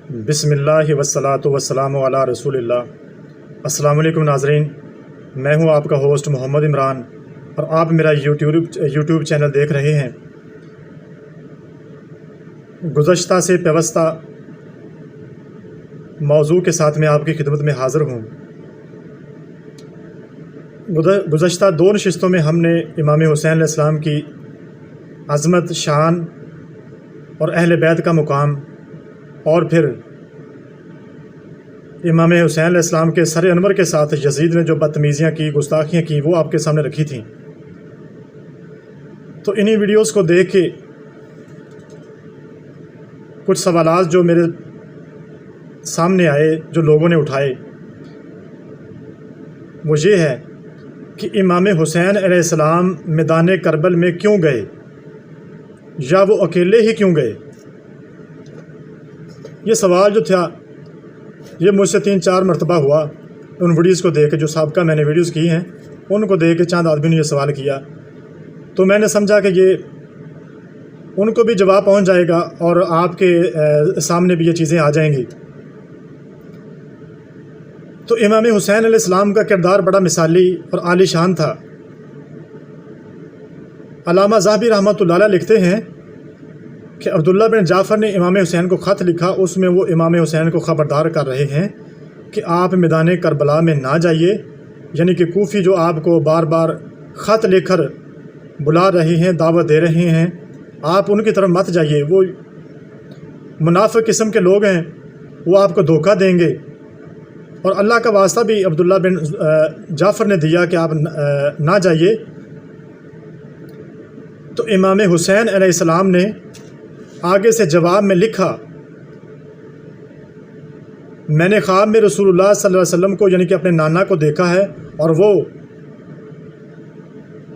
بسم اللہ والصلاۃ والسلام علی رسول اللہ۔ السلام علیکم ناظرین، میں ہوں آپ کا ہوسٹ محمد عمران اور آپ میرا یوٹیوب چینل دیکھ رہے ہیں۔ گزشتہ سے پیوستہ موضوع کے ساتھ میں آپ کی خدمت میں حاضر ہوں۔ گزشتہ 2 نشستوں میں ہم نے امام حسین علیہ السلام کی عظمت، شان اور اہل بیت کا مقام، اور پھر امام حسین علیہ السلام کے سر انور کے ساتھ یزید نے جو بدتمیزیاں کی، گستاخیاں کی، وہ آپ کے سامنے رکھی تھیں۔ تو انہی ویڈیوز کو دیکھ کے کچھ سوالات جو میرے سامنے آئے، جو لوگوں نے اٹھائے، وہ یہ ہے کہ امام حسین علیہ السلام میدان کربل میں کیوں گئے، یا وہ اکیلے ہی کیوں گئے۔ یہ سوال جو تھا یہ مجھ سے 3-4 مرتبہ ہوا۔ ان ویڈیوز کو دیکھ کے، جو سابقہ میں نے ویڈیوز کی ہیں ان کو دیکھ کے چند آدمی نے یہ سوال کیا، تو میں نے سمجھا کہ یہ ان کو بھی جواب پہنچ جائے گا اور آپ کے سامنے بھی یہ چیزیں آ جائیں گی۔ تو امام حسین علیہ السلام کا کردار بڑا مثالی اور عالی شان تھا۔ علامہ ذہبی رحمۃ اللہ علیہ لکھتے ہیں کہ عبداللہ بن جعفر نے امام حسین کو خط لکھا، اس میں وہ امام حسین کو خبردار کر رہے ہیں کہ آپ میدان کربلا میں نہ جائیے، یعنی کہ کوفی جو آپ کو بار بار خط لے کر بلا رہے ہیں، دعوت دے رہے ہیں، آپ ان کی طرف مت جائیے۔ وہ منافق قسم کے لوگ ہیں، وہ آپ کو دھوکہ دیں گے، اور اللہ کا واسطہ بھی عبداللہ بن جعفر نے دیا کہ آپ نہ جائیے۔ تو امام حسین علیہ السلام نے آگے سے جواب میں لکھا، میں نے خواب میں رسول اللہ صلی اللہ علیہ وسلم کو، یعنی کہ اپنے نانا کو دیکھا ہے، اور وہ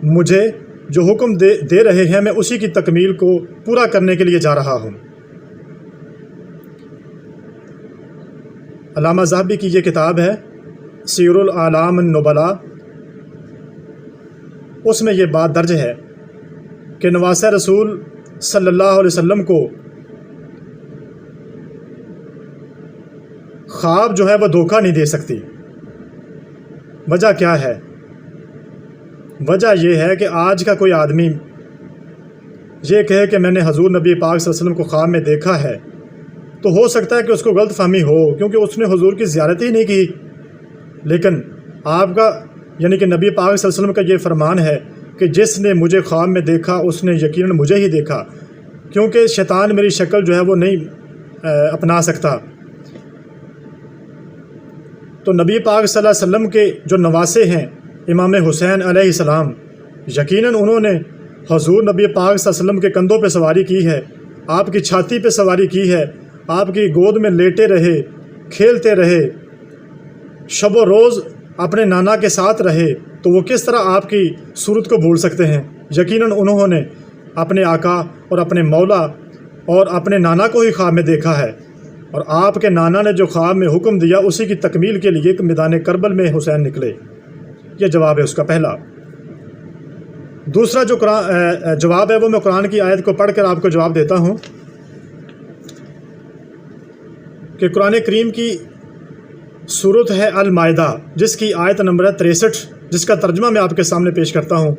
مجھے جو حکم دے رہے ہیں میں اسی کی تکمیل کو پورا کرنے کے لیے جا رہا ہوں۔ علامہ ذہبی کی یہ کتاب ہے سیر الاعلام النبلاء، اس میں یہ بات درج ہے کہ نواسہ رسول صلی اللہ علیہ وسلم کو خواب جو ہے وہ دھوکہ نہیں دے سکتی۔ وجہ کیا ہے؟ وجہ یہ ہے کہ آج کا کوئی آدمی یہ کہے کہ میں نے حضور نبی پاک صلی اللہ علیہ وسلم کو خواب میں دیکھا ہے، تو ہو سکتا ہے کہ اس کو غلط فہمی ہو، کیونکہ اس نے حضور کی زیارت ہی نہیں کی۔ لیکن آپ کا، یعنی کہ نبی پاک صلی اللہ علیہ وسلم کا یہ فرمان ہے کہ جس نے مجھے خواب میں دیکھا اس نے یقیناً مجھے ہی دیکھا، کیونکہ شیطان میری شکل جو ہے وہ نہیں اپنا سکتا۔ تو نبی پاک صلی اللہ علیہ وسلم کے جو نواسے ہیں امام حسین علیہ السلام، یقیناً انہوں نے حضور نبی پاک صلی اللہ علیہ وسلم کے کندھوں پہ سواری کی ہے، آپ کی چھاتی پہ سواری کی ہے، آپ کی گود میں لیٹے رہے، کھیلتے رہے، شب و روز اپنے نانا کے ساتھ رہے، تو وہ کس طرح آپ کی صورت کو بھول سکتے ہیں؟ یقیناً انہوں نے اپنے آقا اور اپنے مولا اور اپنے نانا کو ہی خواب میں دیکھا ہے، اور آپ کے نانا نے جو خواب میں حکم دیا اسی کی تکمیل کے لیے میدان کربل میں حسین نکلے۔ یہ جواب ہے اس کا پہلا۔ دوسرا جو جواب ہے وہ میں قرآن کی آیت کو پڑھ کر آپ کو جواب دیتا ہوں کہ قرآن کریم کی سورت ہے المائدہ، جس کی آیت نمبر 63، جس کا ترجمہ میں آپ کے سامنے پیش کرتا ہوں۔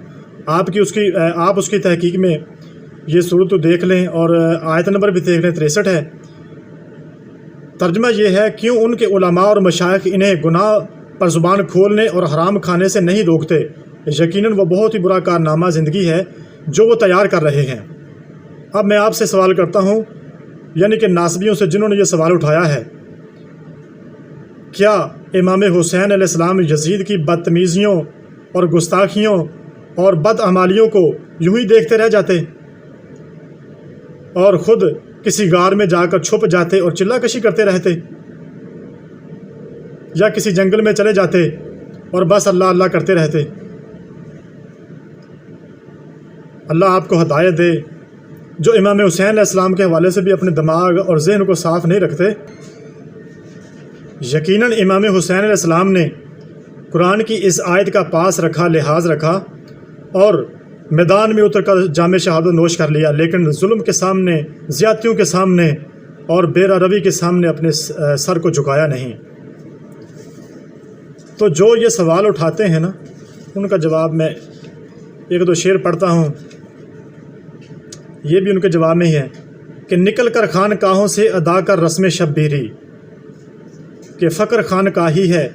آپ اس کی تحقیق میں یہ سورت دیکھ لیں اور آیت نمبر بھی دیکھ لیں، 63 ہے۔ ترجمہ یہ ہے، کیوں ان کے علماء اور مشائخ انہیں گناہ پر زبان کھولنے اور حرام کھانے سے نہیں روکتے؟ یقیناً وہ بہت ہی برا کارنامہ زندگی ہے جو وہ تیار کر رہے ہیں۔ اب میں آپ سے سوال کرتا ہوں، یعنی کہ ناصبیوں سے جنہوں نے یہ سوال اٹھایا ہے، کیا امام حسین علیہ السلام یزید کی بدتمیزیوں اور گستاخیوں اور بدعمالیوں کو یوں ہی دیکھتے رہ جاتے اور خود کسی غار میں جا کر چھپ جاتے اور چلہ کشی کرتے رہتے، یا کسی جنگل میں چلے جاتے اور بس اللہ اللہ کرتے رہتے؟ اللہ آپ کو ہدایت دے۔ جو امام حسین علیہ السلام کے حوالے سے بھی اپنے دماغ اور ذہن کو صاف نہیں رکھتے، یقیناً امام حسین علیہ السلام نے قرآن کی اس آیت کا پاس رکھا، لحاظ رکھا، اور میدان میں اتر کر جام شہادت نوش کر لیا، لیکن ظلم کے سامنے، زیادتیوں کے سامنے اور بیرا روی کے سامنے اپنے سر کو جھکایا نہیں۔ تو جو یہ سوال اٹھاتے ہیں نا، ان کا جواب میں ایک دو شعر پڑھتا ہوں، یہ بھی ان کے جواب میں ہی ہے کہ نکل کر خانقاہوں سے ادا کر رسم شبیری، کہ فقر خانقاہی ہے،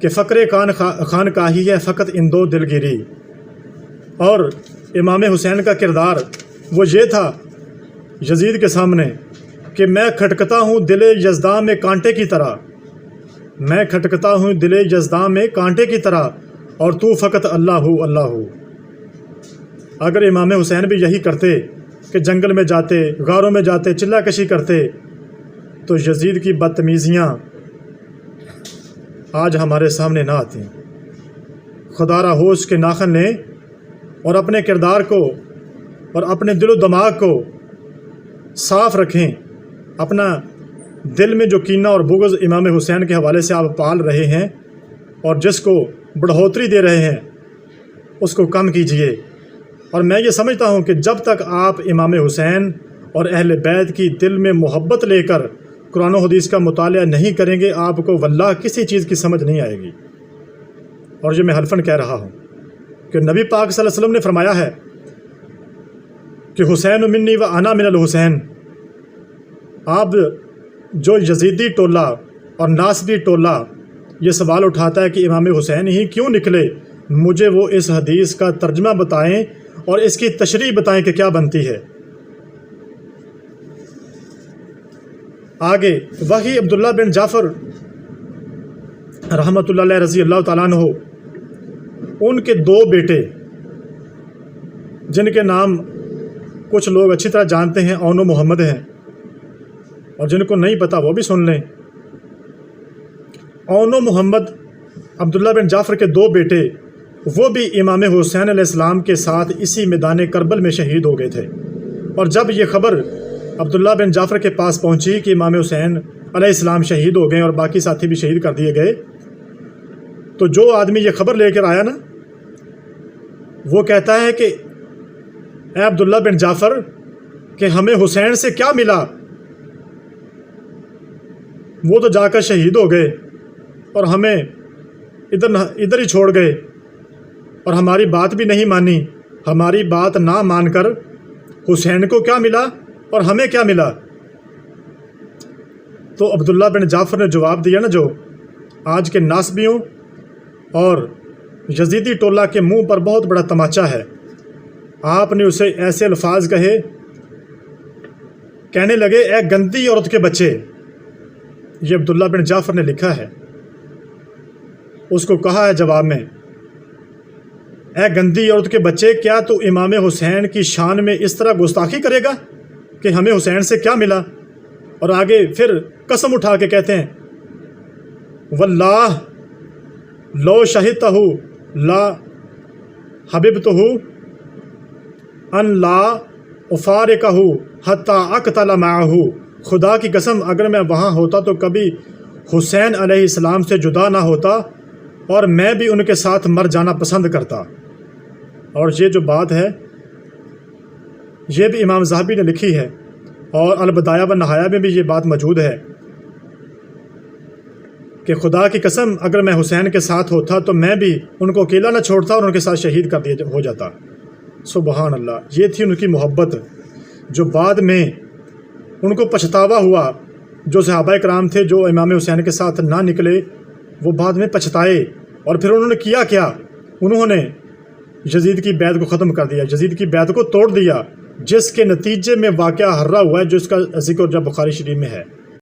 کہ فقر خانقاہی ہے فقط ان دو دلگیری۔ اور امام حسین کا کردار وہ یہ تھا یزید کے سامنے کہ میں کھٹکتا ہوں دل یزداں میں کانٹے کی طرح، میں کھٹکتا ہوں دل یزداں میں کانٹے کی طرح، اور تو فقط اللہ ہو اللہ ہو۔ اگر امام حسین بھی یہی کرتے کہ جنگل میں جاتے، غاروں میں جاتے، چلہ کشی کرتے، تو یزید کی بدتمیزیاں آج ہمارے سامنے نہ آتی۔ خدا را ہوش کے ناخن لیں اور اپنے کردار کو اور اپنے دل و دماغ کو صاف رکھیں۔ اپنا دل میں جو کینہ اور بغض امام حسین کے حوالے سے آپ پال رہے ہیں اور جس کو بڑھوتری دے رہے ہیں، اس کو کم کیجئے۔ اور میں یہ سمجھتا ہوں کہ جب تک آپ امام حسین اور اہل بیت کی دل میں محبت لے کر قرآن و حدیث کا مطالعہ نہیں کریں گے، آپ کو واللہ کسی چیز کی سمجھ نہیں آئے گی۔ اور یہ میں حلفاً کہہ رہا ہوں کہ نبی پاک صلی اللہ علیہ وسلم نے فرمایا ہے کہ حسین منی و انا من الحسین۔ آپ جو یزیدی ٹولہ اور ناصبی ٹولہ یہ سوال اٹھاتا ہے کہ امام حسین ہی کیوں نکلے، مجھے وہ اس حدیث کا ترجمہ بتائیں اور اس کی تشریح بتائیں کہ کیا بنتی ہے۔ آگے وہی عبداللہ بن جعفر رحمۃ اللہ علیہ رضی اللہ تعالیٰ عنہ، ان کے دو بیٹے جن کے نام کچھ لوگ اچھی طرح جانتے ہیں، اون و محمد ہیں، اور جن کو نہیں پتہ وہ بھی سن لیں۔ اون و محمد عبداللہ بن جعفر کے دو بیٹے، وہ بھی امام حسین علیہ السلام کے ساتھ اسی میدان کربل میں شہید ہو گئے تھے۔ اور جب یہ خبر عبداللہ بن جعفر کے پاس پہنچی کہ امام حسین علیہ السلام شہید ہو گئے اور باقی ساتھی بھی شہید کر دیے گئے، تو جو آدمی یہ خبر لے کر آیا نا، وہ کہتا ہے کہ اے عبداللہ بن جعفر، کہ ہمیں حسین سے کیا ملا؟ وہ تو جا کر شہید ہو گئے اور ہمیں ادھر ہی چھوڑ گئے، اور ہماری بات بھی نہیں مانی۔ ہماری بات نہ مان کر حسین کو کیا ملا اور ہمیں کیا ملا؟ تو عبداللہ بن جعفر نے جواب دیا نا، جو آج کے ناصبیوں اور یزیدی ٹولہ کے منہ پر بہت بڑا تماچا ہے۔ آپ نے اسے ایسے الفاظ کہے، کہنے لگے اے گندی عورت کے بچے۔ یہ عبداللہ بن جعفر نے لکھا ہے۔ اس کو کہا ہے جواب میں، اے گندی عورت کے بچے، کیا تو امام حسین کی شان میں اس طرح گستاخی کرے گا کہ ہمیں حسین سے کیا ملا؟ اور آگے پھر قسم اٹھا کے کہتے ہیں، واللہ لو شہدتہ لا حببتہ ان لا افارقہ حتی اقتل معہ۔ خدا کی قسم، اگر میں وہاں ہوتا تو کبھی حسین علیہ السلام سے جدا نہ ہوتا، اور میں بھی ان کے ساتھ مر جانا پسند کرتا۔ اور یہ جو بات ہے یہ بھی امام ذہبی نے لکھی ہے، اور البدایہ و نہایہ میں بھی یہ بات موجود ہے کہ خدا کی قسم اگر میں حسین کے ساتھ ہوتا تو میں بھی ان کو اکیلا نہ چھوڑتا اور ان کے ساتھ شہید کر دیا ہو جاتا۔ سبحان اللہ، یہ تھی ان کی محبت جو بعد میں ان کو پچھتاوا ہوا۔ جو صحابہ کرام تھے جو امام حسین کے ساتھ نہ نکلے، وہ بعد میں پچھتائے، اور پھر انہوں نے کیا کیا؟ انہوں نے یزید کی بیعت کو ختم کر دیا، یزید کی بیعت کو توڑ دیا، جس کے نتیجے میں واقعہ ہررا ہوا ہے، جس کا ذکر جب بخاری شریف میں ہے۔